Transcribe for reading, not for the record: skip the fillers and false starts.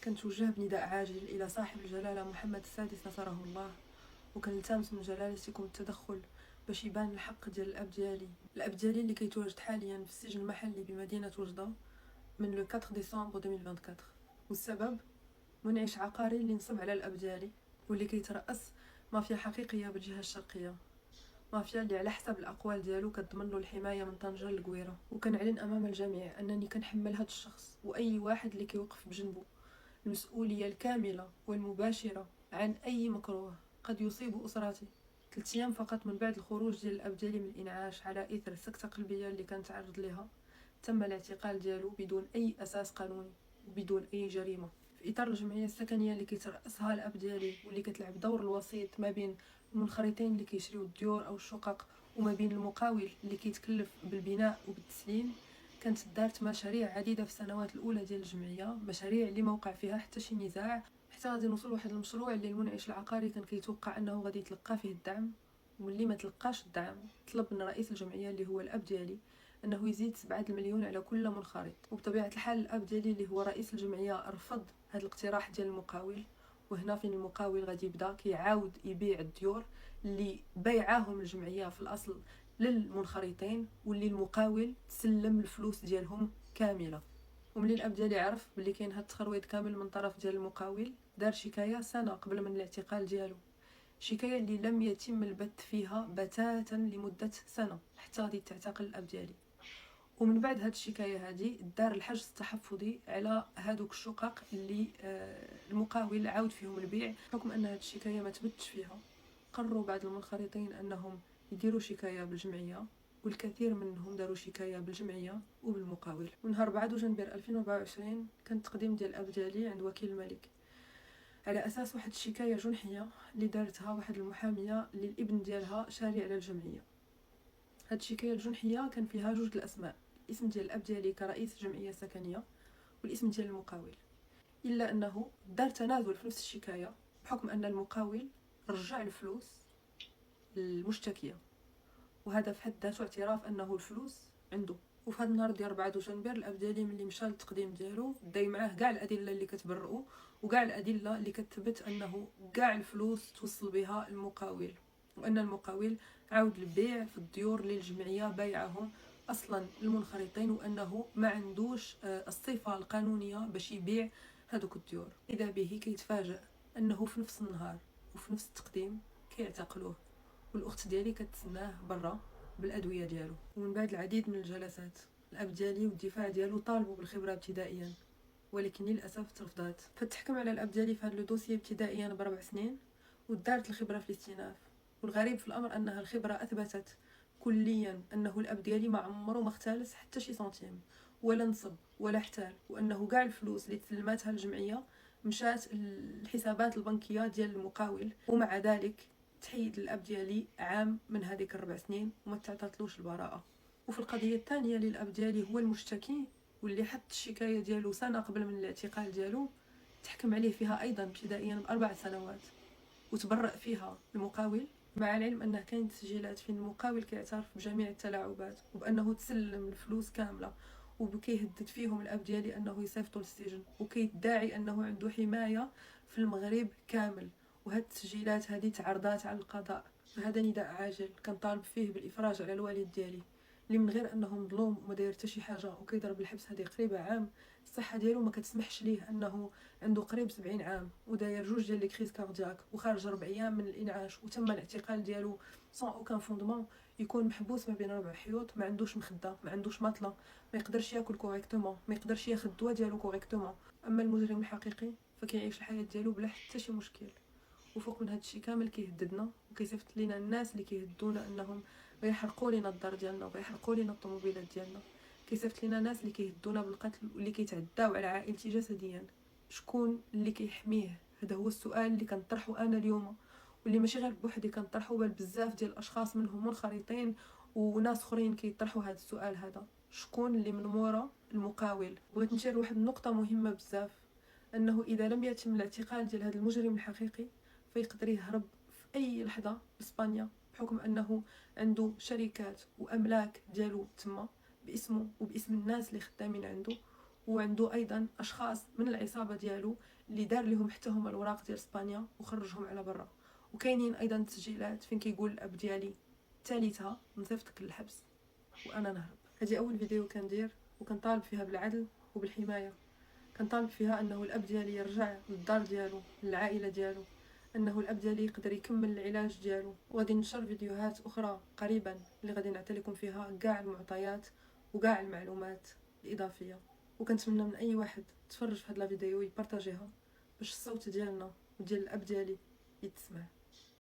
كنتوجه بنداء عاجل إلى صاحب الجلالة محمد السادس نصره الله، وكنلتمس من جلالتكم التدخل باش يبان الحق ديال الأب ديالي اللي كيتواجد حاليا في السجن المحلي بمدينة وجدة من لو 4 ديسمبر 2024. والسبب منعش عقاري اللي نصب على الأب ديالي واللي كيترأس مافيا حقيقية بالجهة الشرقية، مافيا اللي على حسب الأقوال ديالو كتضمن له الحماية من طنجة للقويرة. وكنعلن أمام الجميع أنني كنحمل هذا الشخص وأي واحد اللي كيوقف بجنبه المسؤولية الكاملة والمباشرة عن أي مكروه قد يصيب أسرتي. 3 أيام فقط من بعد الخروج ديال الأب ديالي من الإنعاش على إثر سكتة قلبية اللي كان تعرض لها، تم الاعتقال ديالو بدون أي أساس قانوني وبدون أي جريمة. في إطار الجمعية السكنية اللي كيترأسها الأب ديالي واللي كتلعب دور الوسيط ما بين المنخرطين اللي كيشريو الديور أو الشقق وما بين المقاول اللي كيتكلف بالبناء وبالتسليم، كانت دارت مشاريع عديدة في السنوات الأولى ديال الجمعية، مشاريع اللي ما وقع فيها حتى شي نزاع، حتى غادي نوصل لواحد المشروع اللي المنعش العقاري كان كيتوقع أنه غادي يتلقى فيه الدعم، واللي ما تلقاش الدعم طلب من رئيس الجمعية اللي هو الأب ديالي أنه يزيد 7 المليون على كل منخرط. وبطبيعة الحال الأب ديالي اللي هو رئيس الجمعية رفض هذا الاقتراح ديال المقاول، وهنا فين المقاول غادي يبدا كيعاود يبيع الديور اللي بيعاهم الجمعية في الأصل للمنخرطين واللي المقاول تسلم الفلوس ديالهم كامله. وملي الاب ديالي عرف بلي كاين هاد التخرويض كامل من طرف ديال المقاول، دار شكايه سنه قبل من الاعتقال ديالو، شكايه اللي لم يتم البت فيها بتاتا لمده سنه حتى غادي تعتقل الاب ديالي. ومن بعد هاد الشكايه هادي دار الحجز التحفظي على هادوك الشقق اللي المقاول عاود فيهم البيع، بحكم ان هاد الشكايه ما تبتش فيها. قرروا بعض المنخرطين انهم يديروا شكايه بالجمعيه، والكثير منهم داروا شكايه بالجمعيه وبالمقاول. ونهار 4 جنبير 2024 كان التقديم ديال الاب ديالي عند وكيل الملك على اساس واحد الشكايه جنحيه اللي دارتها واحد المحاميه اللي الابن ديالها شاري على الجمعيه. هاد الشكايه الجنحيه كان فيها جوج الاسماء، الاسم ديال الاب ديالي كرئيس جمعيه سكنيه والاسم ديال المقاول، الا انه دار تنازل في نفس الشكايه بحكم ان المقاول رجع الفلوس للمشتكيه، وهذا في حد ذاته اعتراف انه الفلوس عنده. وفي هذا النهار ديال 4 جنبير الاب ديالي ملي مشى للتقديم ديالو داي معاه كاع الادله اللي كتبرئوا وكاع الادله اللي كتثبت انه كاع الفلوس توصل بها المقاول، وان المقاول عاود البيع في الديور اللي الجمعيه بايعهم اصلا المنخرطين، وانه ما عندوش الصفه القانونيه باش يبيع هذوك الديور. اذا به كيتفاجئ انه في نفس النهار وفي نفس التقديم كيعتقلوه، والاخت ديالي كتسناه برا بالادويه ديالو. ومن بعد العديد من الجلسات الاب ديالي والدفاع ديالو طالبوا بالخبره ابتدائيا، ولكن للاسف ترفضات، فتحكم على الاب ديالي في هذا الدوسيه ابتدائيا ب4 سنين ودارت الخبره في الاستئناف. والغريب في الامر انها الخبره اثبتت كليا انه الاب ديالي ما عمره ما اختلس حتى شي سنتيم ولا نصب ولا احتال، وانه كاع الفلوس اللي تسلماتها الجمعيه مشات الحسابات البنكيه ديال المقاول. ومع ذلك تحيد الاب ديالي عام من هذيك 4 سنين وما تعطاتلوش البراءه. وفي القضيه الثانيه اللي الاب ديالي هو المشتكي واللي حط الشكايه ديالو سنه قبل من الاعتقال ديالو، تحكم عليه فيها ايضا ابتدائيا ب4 سنوات وتبرأ فيها المقاول، مع العلم انه كاين تسجيلات فين المقاول كيعترف بجميع التلاعبات وبانه تسلم الفلوس كامله، وكيهدد فيهم الاب ديالي انه يصيفطوا للسجن، وكيدعي انه عنده حمايه في المغرب كامل. وهاد التسجيلات هذه تعرضات على القضاء، فهذا نداء عاجل كنطالب فيه بالافراج على الوالد ديالي اللي من غير انه مظلوم وما داير حتى شي حاجه وكيضرب الحبس هذه قريبه عام. الصحه ديالو ما كتسمحش ليه، انه عنده قريب 70 عام وداير 2 ديال لي كريز كاردياك وخارج 4 ايام من الانعاش وتم الاعتقال ديالو سون اوكان فوندمون، يكون محبوس ما بين 4 حيوط، ما عندوش مخده، ما عندوش مطله، ما يقدرش ياكل كوريكتومون، ما يقدرش ياخذ الدواء ديالو كوريكتومون. اما المجرم الحقيقي فكيعيش الحياه ديالو بلا حتى شي مشكل. وفوق من هذا الشيء كامل كيهددنا وكيصيفط لينا الناس اللي كيهدونا انهم غيحرقوا لينا الدار ديالنا وغيحرقوا لينا الطوموبيلات ديالنا، كيصيفط لينا ناس اللي كيهدونا بالقتل واللي كيتعداو على عائلتي جسديا. شكون اللي كيحميه؟ هذا هو السؤال اللي كنطرحه انا اليوم، واللي ماشي غير بوحدي كنطرحه، بل بزاف ديال الاشخاص منهم منخرطين وناس اخرين كيطرحوا هذا السؤال هذا. شكون اللي من مورا المقاول؟ بغيت نشير واحد النقطه مهمه بزاف، انه اذا لم يتم الاعتقال ديال هذا المجرم الحقيقي فيقدر يهرب في اي لحظه باسبانيا، بحكم انه عنده شركات واملاك ديالو تما باسمه وباسم الناس اللي خدامين عنده، وعنده ايضا اشخاص من العصابه ديالو اللي دار لهم حتى هما الوراق ديال اسبانيا وخرجهم على برا. وكاينين ايضا تسجيلات فين كيقول الاب ديالي ثالثها نصيفطك للحبس وانا نهرب. هذه اول فيديو كندير وكنطالب فيها بالعدل وبالحمايه. كنطالب فيها انه الاب ديالي يرجع للدار ديالو للعائله ديالو، انه الاب ديالي يقدر يكمل العلاج ديالو. وغادي ننشر فيديوهات اخرى قريبا اللي غادي نعطي لكم فيها كاع المعطيات وكاع المعلومات الاضافيه. وكنتمنى من اي واحد تفرج في هذا الفيديو يبارطاجيها باش الصوت ديالنا وديال الاب ديالي يتسمع.